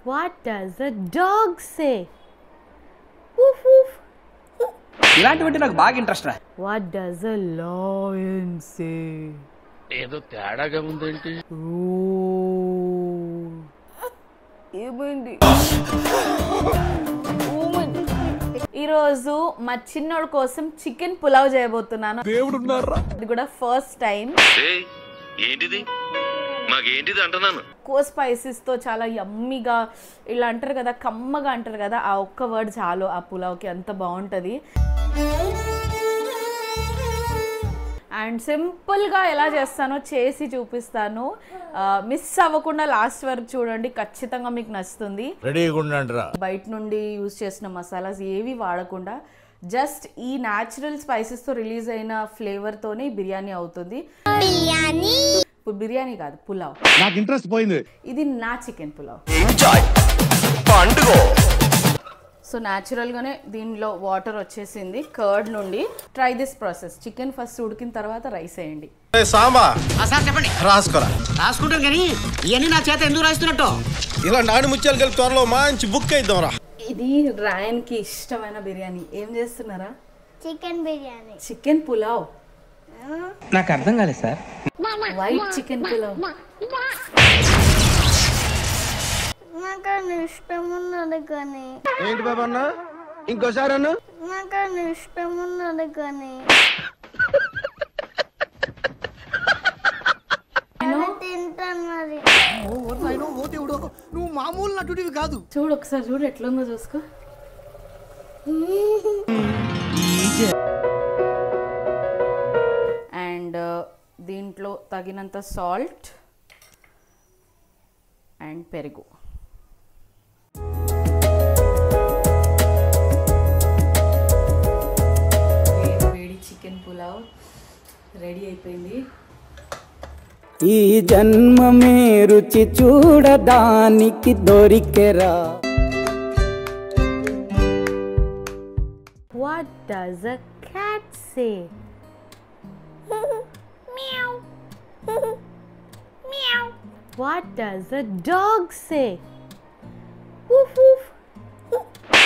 What does a dog say? Woof woof. ఇలాంటివంటే నాకు బాగా interest రా. What does a lion say? ఏదో తేడాగా ఉందేంటి? ఏమైంది? ఈరోజు మా చిన్నోడు కోసం చికెన్ పులావ్ చేయబోతున్నాను. దేవుడున్నారా? ఇది కూడా ఫస్ట్ టైం. ఏంటిది? మాకేంటిది అంటున్నాను. ఎక్కువ స్పైసెస్ తో చాలా యమ్మీగా ఇలా అంటారు కదా, కమ్మగా అంటారు కదా, ఆ ఒక్క వర్డ్ చాలు ఆ పులావ్కి, అంత బాగుంటుంది. అండ్ సింపుల్గా ఎలా చేస్తానో చేసి చూపిస్తాను. మిస్ అవ్వకుండా లాస్ట్ వరకు చూడండి, ఖచ్చితంగా మీకు నచ్చుతుంది. బయట నుండి యూజ్ చేసిన మసాలాస్ ఏవి వాడకుండా జస్ట్ ఈ న్యాచురల్ స్పైసెస్తో రిలీజ్ అయిన ఫ్లేవర్తోనే బిర్యానీ అవుతుంది. ఇప్పుడు బిర్యానీ కాదు, పులావ్. నాకు ఇంట్రెస్ట్ పోయింది. ఇది నా చికెన్ పులావ్. సో న్యాచురల్గానే దీనిలో వాటర్ వచ్చేసింది కర్డ్ నుండి. Try this process. Chicken first ఉడికిన తర్వాత రైస్ వేయండి. చెప్పండి. రాసుకుంటాను కానీ ఇవన్నీ నా చేత ఎందుకు రాస్తున్నట్టు? ఇలా నాడు ముత్యాలు కలిపి త్వరలో మంచి బుక్ అయిద్దాం రా. ఇది రాయన్కి ఇష్టమైన బిర్యానీ. ఏం చేస్తున్నారా? చికెన్ బిర్యానీ. చికెన్ పులావ్. నాకు అర్థం కాలేదు సార్. White chicken pulao. నాకు ఇష్టం ఉన్నది కానీ. ఏంటి బాబా అన్న? ఇంకోసారి అన్న. నాకు ఇష్టం ఉన్నది కానీ. తింటాను మరి. నువ్వు మామూలు నటుడివి కాదు. చూడు ఒకసారి, చూడు ఎట్లుందో చూసుకో. అండ్ దీంట్లో తగినంత సాల్ట్ అండ్ పెరుగు. వేడి చికెన్ పులావ్ రెడీ అయిపోయింది. ఈ జన్మమే రుచి చూడడానికి దొరికెరా. What does a cat say? Meow. Meow. What does a dog say? Woof woof.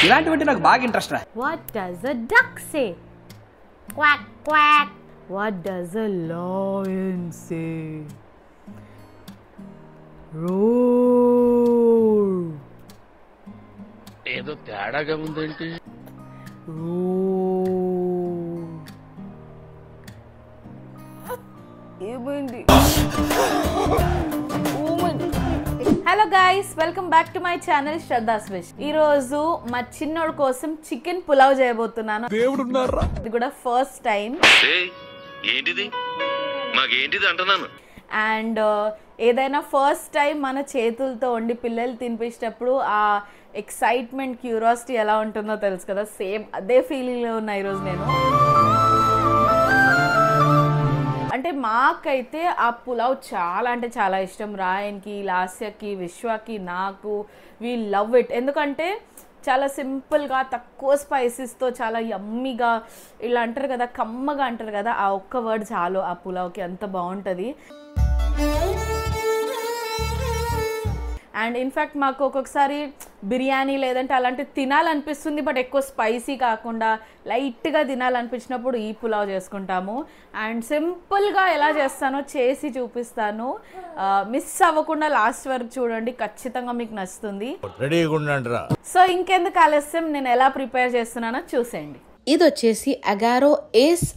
ఇలాంటివంటే నాకు బాగా ఇంట్రెస్ట్ రా. What does a duck say? Quack quack. What does a lion say? Roar. ఏదో తేడాగా ఉందేంటి? Roar. ఏమైంది? Hello guys, welcome back to my channel Shraddha swish. ఈ రోజు మా చిన్నోడు కోసం చికెన్ పులావ్ చేయబోతున్నాను. దేవుడున్నారా? ఇది కూడా ఫస్ట్ టైం. ఏంటిది? మాకేంటిది అంటున్నాను. అండ్ ఏదైనా ఫస్ట్ టైం మన చేతులతో వండి పిల్లలు తినిపించేటప్పుడు ఆ ఎక్సైట్మెంట్, క్యూరియాసిటీ ఎలా ఉంటుందో తెలుసు కదా. సేమ్ అదే ఫీలింగ్లో ఉన్నా ఈరోజు నేను. అంటే మాకైతే ఆ పులావ్ చాలా అంటే చాలా ఇష్టం. రాయన్కి, లాస్యకి, విశ్వకి, నాకు వీ లవ్ ఇట్. ఎందుకంటే చాలా సింపుల్గా, తక్కువ స్పైసెస్తో చాలా యమ్మీగా ఇలా అంటారు కదా, కమ్మగా అంటారు కదా, ఆ ఒక్క వర్డ్ చాలు ఆ పులావ్కి, అంత బాగుంటుంది. అండ్ ఇన్ఫ్యాక్ట్ మాకు ఒక్కొక్కసారి బిర్యానీ లేదంటే అలాంటివి తినాలనిపిస్తుంది, బట్ ఎక్కువ స్పైసీ కాకుండా లైట్గా తినాలనిపించినప్పుడు ఈ పులావ్ చేసుకుంటాము. అండ్ సింపుల్గా ఎలా చేస్తానో చేసి చూపిస్తాను. మిస్ అవ్వకుండా లాస్ట్ వరకు చూడండి, ఖచ్చితంగా మీకు నచ్చుతుంది. సో ఇంకెందుకు ఆలస్యం, నేను ఎలా ప్రిపేర్ చేస్తున్నానో చూసేయండి. ఇది వచ్చేసి Agaro Ace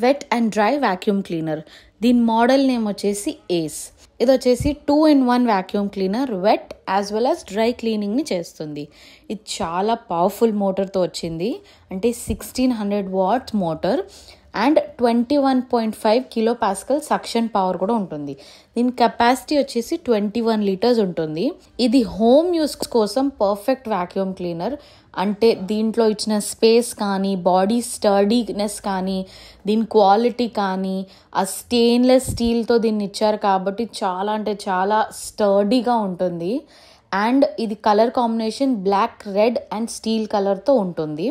wet and dry vacuum cleaner. దీని మోడల్ నేమ్ వచ్చేసి ఏస్. ఇది వచ్చేసి 2-in-1 vacuum cleaner. Wet as well as dry క్లీనింగ్ని చేస్తుంది. ఇది చాలా పవర్ఫుల్ మోటార్తో వచ్చింది. అంటే 1600 watts motor and 21.5 kPa suction power కూడా ఉంటుంది. దీని కెపాసిటీ వచ్చేసి 21 లీటర్స్ ఉంటుంది. ఇది హోమ్ యూస్ కోసం పర్ఫెక్ట్ వాక్యూమ్ క్లీనర్. అంటే దీంట్లో ఇచ్చిన స్పేస్ కానీ, బాడీ స్టర్డీనెస్ కానీ, దీని క్వాలిటీ కానీ, ఆ స్టెయిన్లెస్ స్టీల్తో దీన్ని ఇచ్చారు కాబట్టి చాలా అంటే చాలా స్టర్డీగా ఉంటుంది. అండ్ ఇది colour combination black, red and steel కలర్తో ఉంటుంది.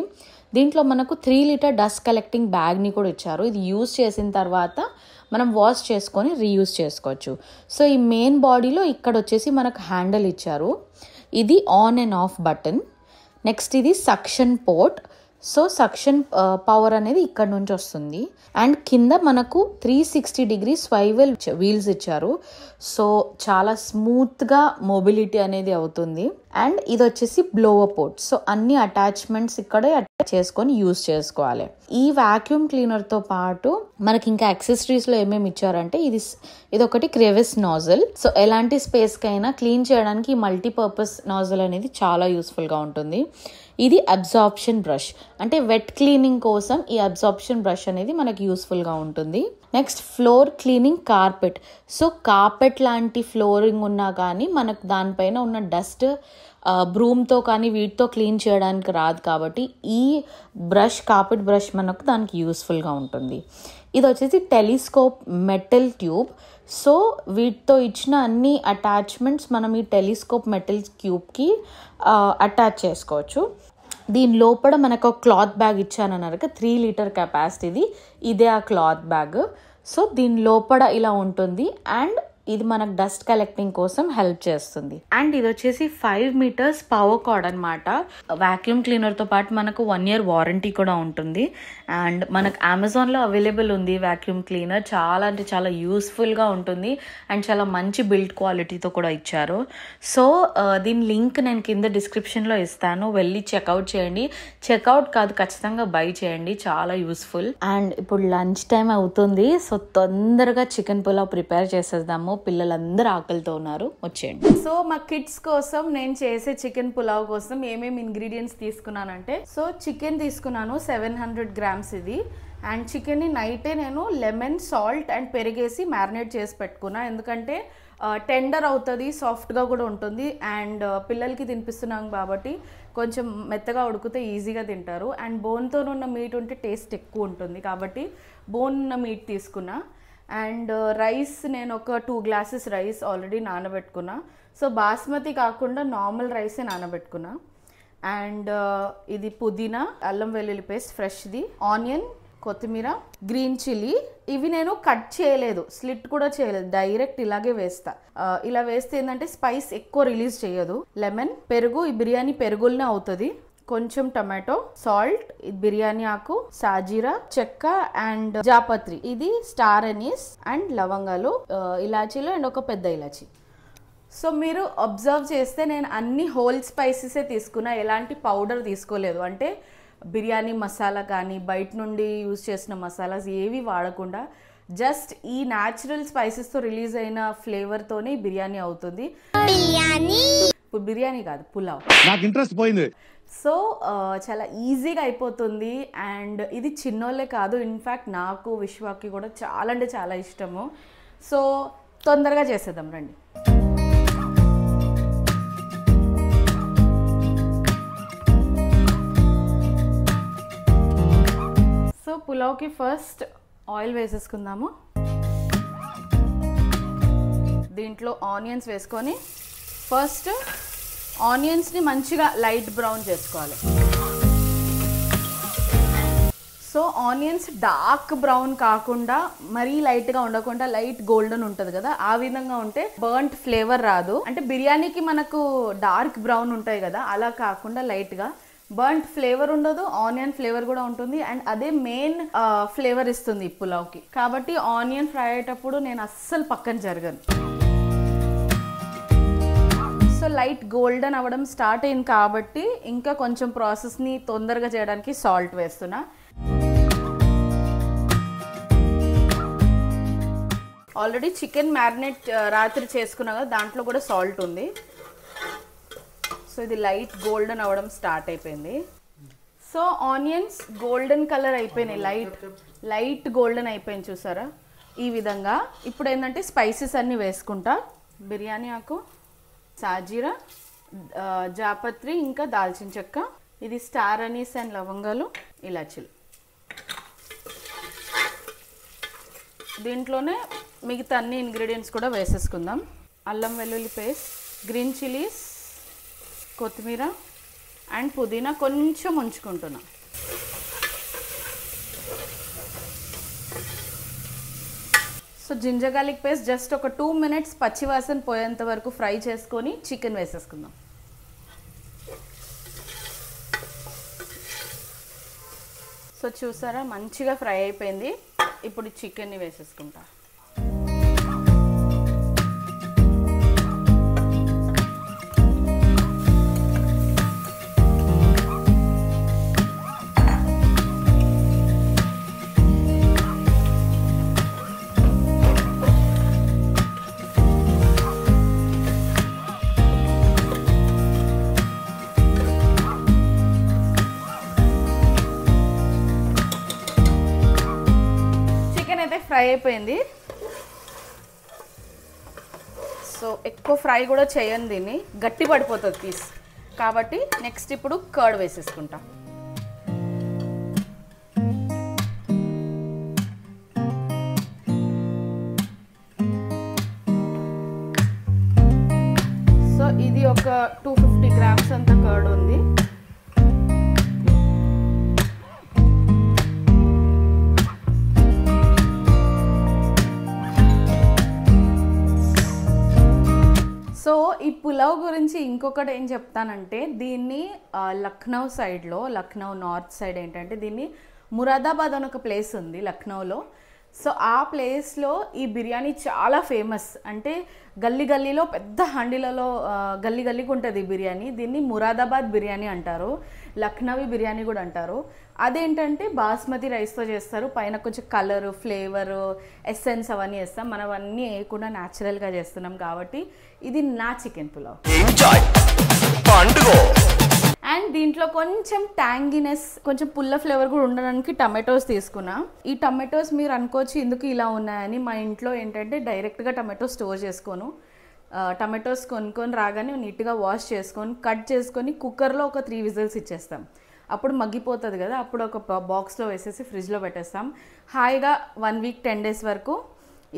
దీంట్లో మనకు 3 లీటర్ డస్ట్ కలెక్టింగ్ బ్యాగ్ని కూడా ఇచ్చారు. ఇది యూజ్ చేసిన తర్వాత మనం వాష్ చేసుకొని రీయూజ్ చేసుకోవచ్చు. సో ఈ మెయిన్ బాడీలో ఇక్కడ వచ్చేసి మనకు హ్యాండిల్ ఇచ్చారు. ఇది on and off button. Next ఇది suction port. So suction power అనేది ఇక్కడ నుంచి వస్తుంది. అండ్ కింద మనకు 360 డిగ్రీ స్వైవెల్ వీల్స్ ఇచ్చారు. సో చాలా స్మూత్గా మొబిలిటీ అనేది అవుతుంది. అండ్ ఇది వచ్చేసి బ్లోవర్ పోర్ట్. సో అన్ని అటాచ్మెంట్స్ ఇక్కడే అటాచ్ చేసుకొని యూజ్ చేసుకోవాలి. ఈ వాక్యూమ్ క్లీనర్తో పాటు మనకి ఇంకా యాక్సెసరీస్లో ఏమేమి ఇచ్చారంటే ఇది ఒకటి క్రెవిస్ నాజిల్. సో ఎలాంటి స్పేస్కైనా క్లీన్ చేయడానికి ఈ మల్టీపర్పస్ నాజిల్ అనేది చాలా యూస్ఫుల్గా ఉంటుంది. ఇది అబ్జార్ప్షన్ బ్రష్, అంటే వెట్ క్లీనింగ్ కోసం ఈ అబ్జార్ప్షన్ బ్రష్ అనేది మనకి యూస్ఫుల్గా ఉంటుంది. Next floor cleaning carpet. So carpet లాంటి ఫ్లోరింగ్ ఉన్నా కానీ మనకు దానిపైన ఉన్న డస్ట్ బ్రూమ్తో కానీ వీటితో క్లీన్ చేయడానికి రాదు కాబట్టి ఈ బ్రష్, కార్పెట్ బ్రష్ మనకు దానికి యూస్ఫుల్గా ఉంటుంది. ఇది వచ్చేసి టెలిస్కోప్ మెటల్ ట్యూబ్. సో వీటితో ఇచ్చిన అన్ని అటాచ్మెంట్స్ మనం ఈ టెలిస్కోప్ మెటల్ ట్యూబ్కి అటాచ్ చేసుకోవచ్చు. దీని లోపల మనకు ఒక క్లాత్ బ్యాగ్ ఇచ్చానన్నారు కదా, 3 లీటర్ కెపాసిటీది. ఇదే ఆ క్లాత్ బ్యాగ్. సో దీని లోపల ఇలా ఉంటుంది. అండ్ ఇది మనకు డస్ట్ కలెక్టింగ్ కోసం హెల్ప్ చేస్తుంది. అండ్ ఇది వచ్చేసి 5 మీటర్స్ పవర్ కార్డ్ అనమాట. వాక్యూమ్ క్లీనర్తో పాటు మనకు 1 year వారంటీ కూడా ఉంటుంది. అండ్ మనకు అమెజాన్లో అవైలబుల్ ఉంది వాక్యూమ్ క్లీనర్. చాలా అంటే చాలా యూస్ఫుల్గా ఉంటుంది అండ్ చాలా మంచి బిల్డ్ క్వాలిటీతో కూడా ఇచ్చారు. సో దీని లింక్ నేను కింద డిస్క్రిప్షన్లో ఇస్తాను, వెళ్ళి చెక్అవుట్ చేయండి. చెక్అవుట్ కాదు, ఖచ్చితంగా బై చేయండి, చాలా యూస్ఫుల్. అండ్ ఇప్పుడు లంచ్ టైం అవుతుంది. సో తొందరగా చికెన్ పులావ్ ప్రిపేర్ చేసేద్దాము. పిల్లలందరూ ఆకలితో ఉన్నారు, వచ్చేయండి. సో మా కిడ్స్ కోసం నేను చేసే చికెన్ పులావ్ కోసం ఏమేమి ఇంగ్రీడియంట్స్ తీసుకున్నానంటే, సో చికెన్ తీసుకున్నాను 700 grams ఇది. అండ్ చికెన్ని నైటే నేను లెమన్, సాల్ట్ అండ్ పెరిగేసి మ్యారినేట్ చేసి పెట్టుకున్నా. ఎందుకంటే టెండర్ అవుతుంది, సాఫ్ట్గా కూడా ఉంటుంది. అండ్ పిల్లలకి తినిపిస్తున్నాం కాబట్టి కొంచెం మెత్తగా ఉడికితే ఈజీగా తింటారు. అండ్ బోన్తో ఉన్న మీట్ ఉంటే టేస్ట్ ఎక్కువ ఉంటుంది కాబట్టి బోన్ ఉన్న మీట్ తీసుకున్నా. అండ్ రైస్ నేను ఒక 2 glasses రైస్ ఆల్రెడీ నానబెట్టుకున్నా. సో బాస్మతి కాకుండా నార్మల్ రైసే నానబెట్టుకున్నా. అండ్ ఇది పుదీనా, అల్లం వెల్లుల్లి పేస్ట్ ఫ్రెష్ది, ఆనియన్, కొత్తిమీర, గ్రీన్ చిల్లీ. ఇవి నేను కట్ చేయలేదు, స్లిట్ కూడా చేయలేదు, డైరెక్ట్ ఇలాగే వేస్తా. ఇలా వేస్తే ఏంటంటే స్పైస్ ఎక్కువ రిలీజ్ చేయదు. లెమన్, పెరుగు, ఈ బిర్యానీ పెరుగులనే అవుతుంది. కొంచెం టమాటో, సాల్ట్, బిర్యానీ ఆకు, సాజీరా, చెక్క అండ్ జాపత్రి, ఇది స్టార్ అనీస్ అండ్ లవంగాలు, ఇలాచీలు అండ్ ఒక పెద్ద ఇలాచీ. సో మీరు అబ్జర్వ్ చేస్తే నేను అన్ని హోల్ స్పైసెసే తీసుకున్నా, ఎలాంటి పౌడర్ తీసుకోలేదు. అంటే బిర్యానీ మసాలా కానీ బయట నుండి యూజ్ చేసిన మసాలాస్ ఏవి వాడకుండా జస్ట్ ఈ న్యాచురల్ స్పైసెస్తో రిలీజ్ అయిన ఫ్లేవర్తోనే బిర్యానీ అవుతుంది. ఇప్పుడు బిర్యానీ కాదు, పులావ్. నాకు ఇంట్రెస్ట్ పోయింది. సో చాలా ఈజీగా అయిపోతుంది. అండ్ ఇది చిన్నోళ్ళే కాదు, ఇన్ఫ్యాక్ట్ నాకు, విశ్వాకి కూడా చాలా అంటే చాలా ఇష్టము. సో తొందరగా చేసేద్దాం రండి. సో పులావ్కి ఫస్ట్ ఆయిల్ వేసేసుకుందాము. దీంట్లో ఆనియన్స్ వేసుకొని ఫస్ట్ ఆనియన్స్ని మంచిగా లైట్ బ్రౌన్ చేసుకోవాలి. సో ఆనియన్స్ డార్క్ బ్రౌన్ కాకుండా మరీ లైట్గా ఉండకుండా లైట్ గోల్డెన్ ఉంటుంది కదా, ఆ విధంగా ఉంటే బర్న్ట్ ఫ్లేవర్ రాదు. అంటే బిర్యానీకి మనకు డార్క్ బ్రౌన్ ఉంటాయి కదా, అలా కాకుండా లైట్గా. బర్న్ట్ ఫ్లేవర్ ఉండదు, ఆనియన్ ఫ్లేవర్ కూడా ఉంటుంది. అండ్ అదే మెయిన్ ఫ్లేవర్ ఇస్తుంది ఈ పులావ్కి. కాబట్టి ఆనియన్ ఫ్రై అయ్యేటప్పుడు నేను అస్సలు పక్కన జరగను. సో లైట్ గోల్డెన్ అవ్వడం స్టార్ట్ అయింది కాబట్టి ఇంకా కొంచెం ప్రాసెస్ని తొందరగా చేయడానికి సాల్ట్ వేస్తున్నా. ఆల్రెడీ చికెన్ మ్యారినేట్ రాత్రి చేసుకున్నా కదా, దాంట్లో కూడా సాల్ట్ ఉంది. సో ఇది లైట్ గోల్డెన్ అవ్వడం స్టార్ట్ అయిపోయింది. సో ఆనియన్స్ గోల్డెన్ కలర్ అయిపోయినాయి, లైట్ గోల్డెన్ అయిపోయింది చూసారా, ఈ విధంగా. ఇప్పుడు ఏంటంటే స్పైసెస్ అన్నీ వేసుకుంటా. బిర్యానీ ఆకు, సాజీరా, జాపత్రి, ఇంకా దాల్చిన చెక్క, ఇది స్టార్ అనీస్ అండ్ లవంగాలు, ఇలాచీలు. దీంట్లోనే మిగతా అన్ని ఇంగ్రీడియంట్స్ కూడా వేసేసుకుందాం. అల్లం వెల్లుల్లి పేస్ట్, గ్రీన్ చిల్లీస్, కొత్తిమీర అండ్ పుదీనా కొంచెం ఉంచుకుంటున్నా. So ginger garlic paste just ఒక 2 minutes పచ్చివాసన పోయేంత వరకు ఫ్రై చేసుకొని చికెన్ వేసేసుకుందాం. సో చూసారా మంచిగా ఫ్రై అయిపోయింది. ఇప్పుడు చికెన్ని వేసేసుకుంటా. ఫ్రై అయిపోయింది. సో ఎక్కువ ఫ్రై కూడా చేయను, దీన్ని గట్టి పడిపోతుంది పీస్ కాబట్టి. నెక్స్ట్ ఇప్పుడు కర్డ్ వేసేసుకుంటా. సో ఇది ఒక 250 grams అంత కర్డ్ ఉంది. సో ఈ పులావ్ గురించి ఇంకొకటి ఏం చెప్తానంటే, దీన్ని లక్నో సైడ్లో, లక్నో నార్త్ సైడ్ ఏంటంటే దీన్ని మురాదాబాద్ అని ఒక ప్లేస్ ఉంది లక్నోలో. సో ఆ ప్లేస్లో ఈ బిర్యానీ చాలా ఫేమస్. అంటే గల్లీ గల్లీలో పెద్ద హండీలలో గల్లీ గల్లీకి ఉంటుంది ఈ బిర్యానీ. దీన్ని మురాదాబాద్ బిర్యానీ అంటారు, లక్నవీ బిర్యానీ కూడా అంటారు. అదేంటంటే బాస్మతి రైస్తో చేస్తారు. పైన కొంచెం కలరు, ఫ్లేవరు, ఎసెన్స్ అవన్నీ వేస్తాం. మనం అవన్నీ వేయకుండా న్యాచురల్గా చేస్తున్నాం కాబట్టి ఇది నా చికెన్ పులావ్. అండ్ దీంట్లో కొంచెం ట్యాంగినెస్, కొంచెం పుల్ల ఫ్లేవర్ కూడా ఉండడానికి టమాటోస్ తీసుకున్నా. ఈ టమాటోస్ మీరు అనుకోవచ్చు ఎందుకు ఇలా ఉన్నాయని. మా ఇంట్లో ఏంటంటే డైరెక్ట్గా టమాటోస్ స్టోర్ చేసుకోను. టమాటోస్ కొనుక్కొని రాగానే నీట్గా వాష్ చేసుకొని కట్ చేసుకొని కుక్కర్లో ఒక 3 whistles ఇచ్చేస్తాం. అప్పుడు మగ్గిపోతుంది కదా, అప్పుడు ఒక బాక్స్లో వేసేసి ఫ్రిడ్జ్లో పెట్టేస్తాం. హాయిగా 1 week 10 days వరకు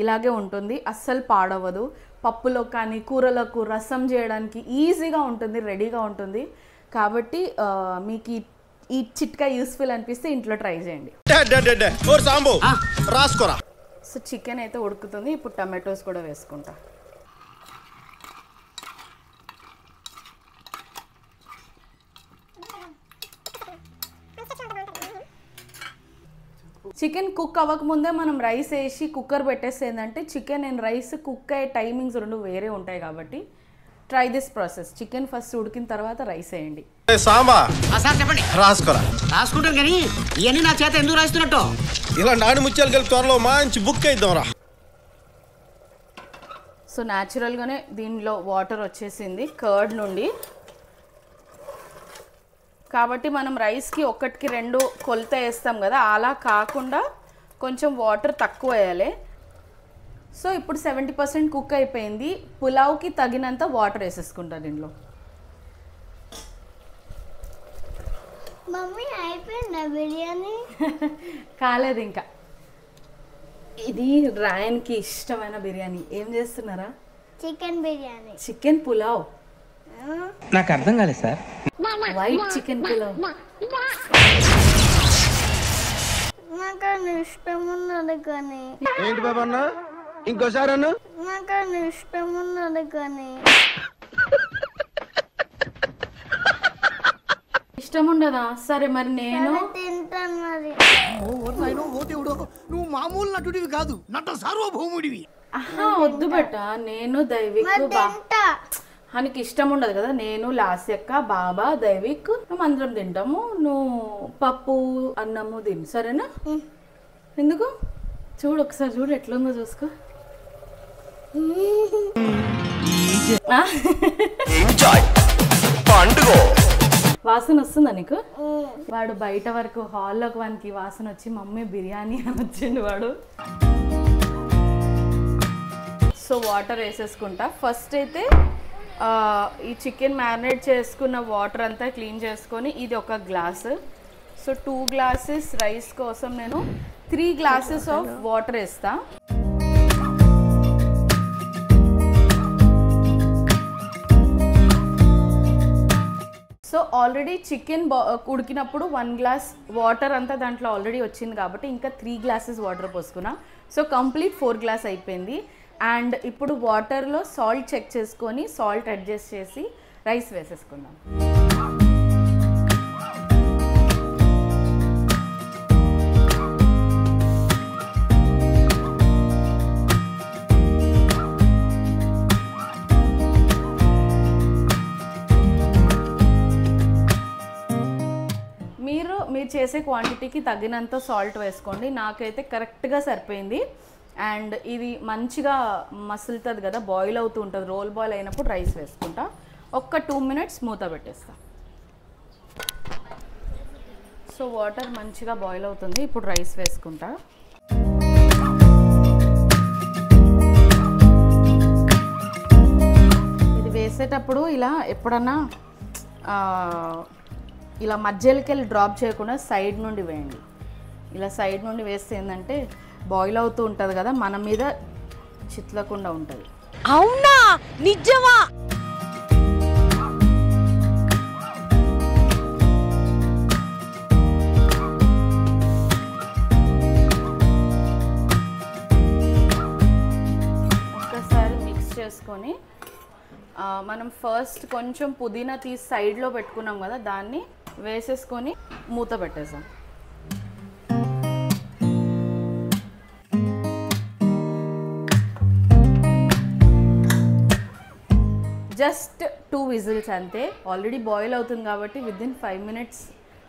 ఇలాగే ఉంటుంది, అస్సలు పాడవదు. పప్పులో కానీ కూరలకు రసం చేయడానికి ఈజీగా ఉంటుంది, రెడీగా ఉంటుంది. కాబట్టి మీకు ఈ చిట్కా యూస్ఫుల్ అనిపిస్తే ఇంట్లో ట్రై చేయండి. సో చికెన్ అయితే ఉడుకుతుంది. ఇప్పుడు టమాటోస్ కూడా వేసుకుంటా. చికెన్ కుక్ అవ్వకముందే మనం రైస్ వేసి కుక్కర్ పెట్టేస్తే ఏంటంటే చికెన్ అండ్ రైస్ కుక్ అయ్యే టైమింగ్స్ 2 వేరే ఉంటాయి. కాబట్టి try this process. Chicken first ఉడికిన తర్వాత రైస్ వేయండి. చెప్పండి. రాసుకుంటాను కానీ ఇవన్నీ నా చేత ఎందుకు రాస్తున్నట్టు? ఇలా నాడు ముత్యాలు కలిపి త్వరలో మంచి బుక్ అయిద్దాం రా. సో న్యాచురల్గానే దీనిలో వాటర్ వచ్చేసింది కర్డ్ నుండి. కాబట్టి మనం రైస్కి 1కి 2 కొలత వేస్తాం కదా, అలా కాకుండా కొంచెం వాటర్ తక్కువ వేయాలి. సో ఇప్పుడు 70% కుక్ అయిపోయింది. పులావ్కి తగినంత వాటర్ వేసేసుకుంటా దీనిలో. మమ్మీ అయిపోయిందా బిర్యానీ? కాలేదు ఇంకా. ఇది రాయన్కి ఇష్టమైన బిర్యానీ. ఏం చేస్తున్నారా? చికెన్ బిర్యానీ. చికెన్ పులావ్. నాకు అర్థం కాలేదు సార్. White chicken pulao. నాకు అది ఇష్టం ఉన్నది కానీ. ఏంటి బాబా అన్న? ఇంకోసారి అన్న. నాకు అది ఇష్టం ఉన్నది కానీ. ఇష్టం ఉండదా? సరే మరి నేను తింటాను మరి. నువ్వు మామూలు నటుడివి కాదు, నట సార్వభౌముడివి. వద్దు బెట్ట. నేను దైవిక్ ఆయనకి ఇష్టం ఉండదు కదా. నేను లాస్యక్క, బాబా, దైవిక్ అందరం తింటాము. నువ్వు పప్పు అన్నము తిను, సరేనా? ఎందుకు? చూడు ఒకసారి, చూడు ఎట్లుందో చూసుకో. వాసన వస్తుందా నీకు? వాడు బయట వరకు హాల్లోకి వానికి వాసన వచ్చి మమ్మీ బిర్యానీ అని వచ్చిండు వాడు. So water వేసేసుకుంటా. ఫస్ట్ అయితే ఈ చికెన్ మ్యారినేట్ చేసుకున్న వాటర్ అంతా క్లీన్ చేసుకొని ఇది 1 గ్లాసు. సో 2 glasses రైస్ కోసం నేను 3 glasses ఆఫ్ వాటర్ వేస్తా. సో ఆల్రెడీ చికెన్ ఉడికినప్పుడు 1 గ్లాస్ వాటర్ అంతా దాంట్లో ఆల్రెడీ వచ్చింది కాబట్టి ఇంకా 3 గ్లాసెస్ వాటర్ పోసుకున్నా. సో కంప్లీట్ 4 గ్లాస్ అయిపోయింది. అండ్ ఇప్పుడు వాటర్లో సాల్ట్ చెక్ చేసుకొని సాల్ట్ అడ్జస్ట్ చేసి రైస్ వేసేసుకుందాం. మీరు చేసే క్వాంటిటీకి తగినంత సాల్ట్ వేసుకోండి. నాకైతే కరెక్ట్గా సరిపోయింది. అండ్ ఇది మంచిగా మసులుతుంది కదా, బాయిల్ అవుతూ ఉంటుంది. రోల్ బాయిల్ అయినప్పుడు రైస్ వేసుకుంటా. ఒక్క 2 మినిట్స్ మూత పెట్టేస్తా. సో వాటర్ మంచిగా బాయిల్ అవుతుంది. ఇప్పుడు రైస్ వేసుకుంటా. ఇది వేసేటప్పుడు ఇలా ఎప్పుడన్నా ఇలా మధ్యలోకి డ్రాప్ చేయకుండా సైడ్ నుండి వేయండి. ఇలా సైడ్ నుండి వేస్తే ఏంటంటే బాయిల్ అవుతూ ఉంటుంది కదా, మన మీద చిట్లకుండా ఉంటుంది. అవునా, నిజమా? ఒక్కసారి మిక్స్ చేసుకొని మనం ఫస్ట్ కొంచెం పుదీనా తీసి సైడ్లో పెట్టుకున్నాం కదా, దాన్ని వేసేసుకొని మూత పెట్టేసాం. జస్ట్ 2 విజిల్స్ అంతే. ఆల్రెడీ బాయిల్ అవుతుంది కాబట్టి విదిన్ 5 మినిట్స్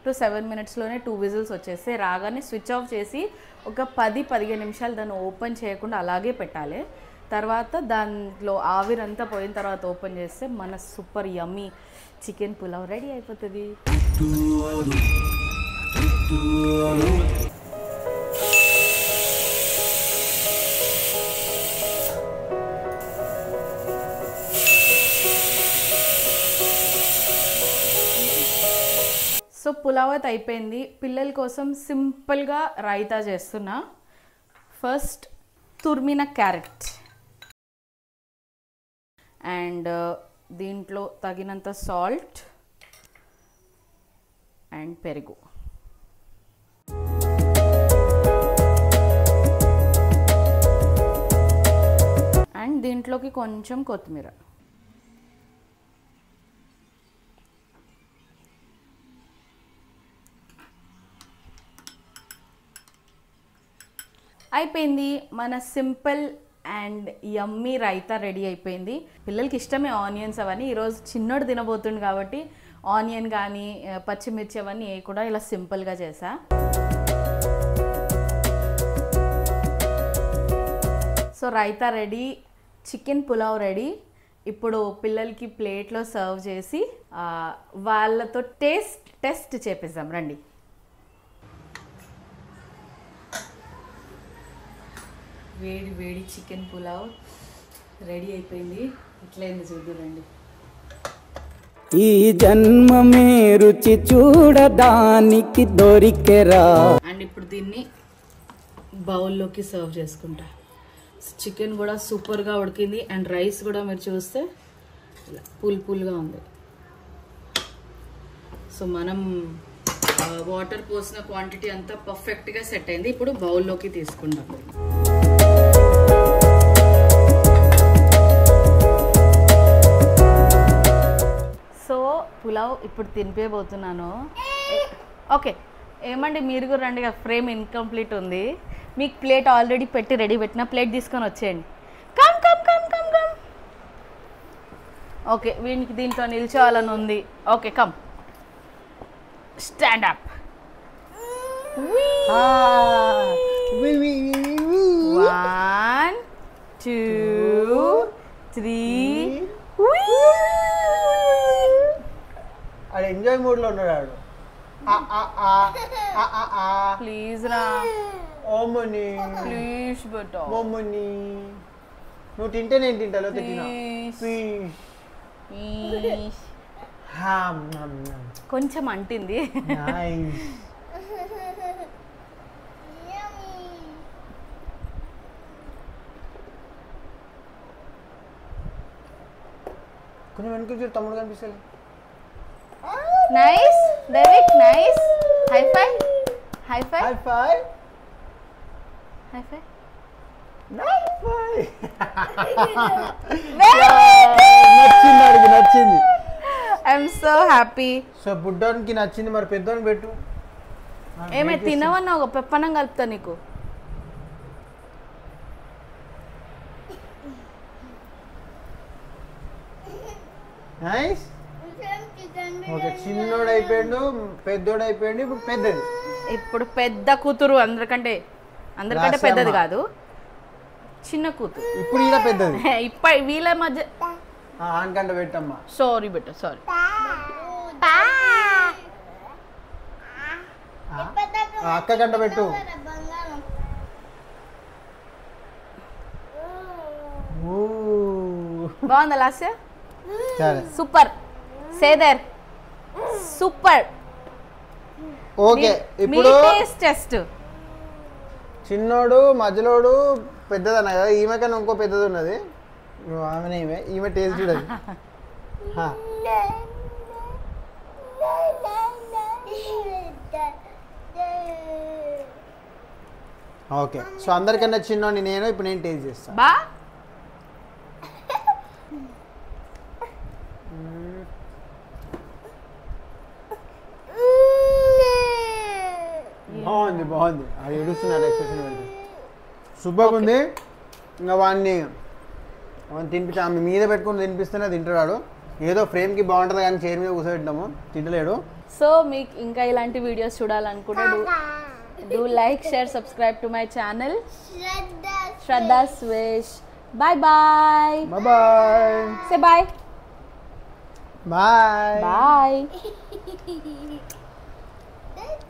టు 7 మినిట్స్లోనే 2 విజిల్స్ వచ్చేస్తే రాగానే స్విచ్ ఆఫ్ చేసి ఒక 10-15 నిమిషాలు దాన్ని ఓపెన్ చేయకుండా అలాగే పెట్టాలి. తర్వాత దాంట్లో ఆవిరంతా పోయిన తర్వాత ఓపెన్ చేస్తే మన సూపర్ యమ్మీ చికెన్ పులావ్ రెడీ అయిపోతుంది. సో పులావ్ అయితే అయిపోయింది. పిల్లల కోసం సింపుల్గా రైతా చేస్తున్నా. ఫస్ట్ తురిమిన క్యారెట్ అండ్ దీంట్లో తగినంత సాల్ట్ అండ్ పెరుగు. అండ్ దీంట్లోకి కొంచెం కొత్తిమీర. అయిపోయింది. మన simple and yummy raita ready అయిపోయింది. పిల్లలకి ఇష్టమే ఆనియన్స్ అవన్నీ. ఈరోజు చిన్నోడు తినబోతుంది కాబట్టి ఆనియన్ కానీ పచ్చిమిర్చి అవన్నీ కూడా ఇలా సింపుల్గా చేసా. So raita ready, chicken pulao ready. ఇప్పుడు పిల్లలకి ప్లేట్లో సర్వ్ చేసి వాళ్ళతో టెస్ట్ చేపిద్దాం రండి. వేడి వేడి చికెన్ పులావ్ రెడీ అయిపోయింది. ఇట్లయింది చూద్దురండి. ఈ జన్మమే రుచి చూడడానికి దొరికెరా. అండ్ ఇప్పుడు దీన్ని బౌల్లోకి సర్వ్ చేసుకుంటా. చికెన్ కూడా సూపర్గా ఉడికింది అండ్ రైస్ కూడా మీరు చూస్తే ఇలా పుల్గా ఉంది. సో మనం వాటర్ పోసిన క్వాంటిటీ అంతా పర్ఫెక్ట్గా సెట్ అయింది. ఇప్పుడు బౌల్లోకి తీసుకుంటాం. సో పులావ్ ఇప్పుడు తినిపోబోతున్నాను. ఓకే ఏమండి, మీరు కూడా రండి. ఫ్రేమ్ ఇన్కంప్లీట్ ఉంది. మీకు ప్లేట్ ఆల్రెడీ పెట్టి రెడీ పెట్టిన ప్లేట్ తీసుకొని వచ్చేయండి. Come come come come come. Okay వీనికి దీంట్లో నిల్చోవాలని ఉంది. Okay come, stand up. 1 2 3. అది ఎంజాయ్ మూడ్ లో ఉన్నాడు. ప్లీజ్ రా. ఓమని ప్లీజ్ బెటా. ఓమని నువ్వు తింటే నేను తింటాలో తిన్నా. కొంచెం అంటింది. కొంచెం వెనక తమ్ముడు కనిపిస్తుంది. నైస్ దేవిక్ నైస్ హై ఫై హై ఫై హై ఫై హై ఫై నచ్చింది అడిగి నచ్చింది. I'm so happy. సో బుడ్డోనికి నచ్చింది, మరి పెద్దోనికి పెట్టు. ఏమే తినవన్నా ఒక పెప్పనం కలుపుతా నీకు. నైస్. ఓకే చిన్నోడు అయిపోయాడు, పెద్దోడు అయిపోయాడు, ఇప్పుడు పెద్దది. ఇప్పుడు పెద్ద కూతురు అందరికంటే పెద్దది కాదు, చిన్న కూతురు. ఇప్పుడు ఇలా పెద్దది. ఇప్పుడు వీళ్ళ మధ్య ఆనకంట పెట్టమ్మా. సారీ బిడ్డ సారీ. అక్క కంట పెట్టు. బాగుందా లాస్య? సరే సూపర్ సేదర్ సూపర్. ఓకే ఇప్పుడు టెస్ట్. చిన్నోడు మధ్యలోడు పెద్దదన్న కదా, ఈమె కన్నా ఇంకో పెద్దది ఉన్నది, ఆమెనే ఈమె టేస్ట్ చూడదు. ఓకే సో అందరికన్నా చిన్నోడిని నేను, ఇప్పుడు నేను టేస్ట్ చేస్తాను. బా బాగుంది బాగుంది, అది ఏడుస్తున్నారు ఎక్స్ప్రెషన్ పెడితే సూపర్గా ఉంది. ఇంకా వాడిని తినిపించి ఆమె మీద పెట్టుకుని తినిపిస్తేనే తింటాడు. ఏదో ఫ్రేమ్కి బాగుంటుంది కానీ చైర్ మీద కూర్చోబెట్టాము, తింటలేడు. సో మీకు ఇంకా ఇలాంటి వీడియోస్ చూడాలనుకుంటే do like share subscribe to my channel Shraddha స్వేష్. Bye bye bye say bye bye bye.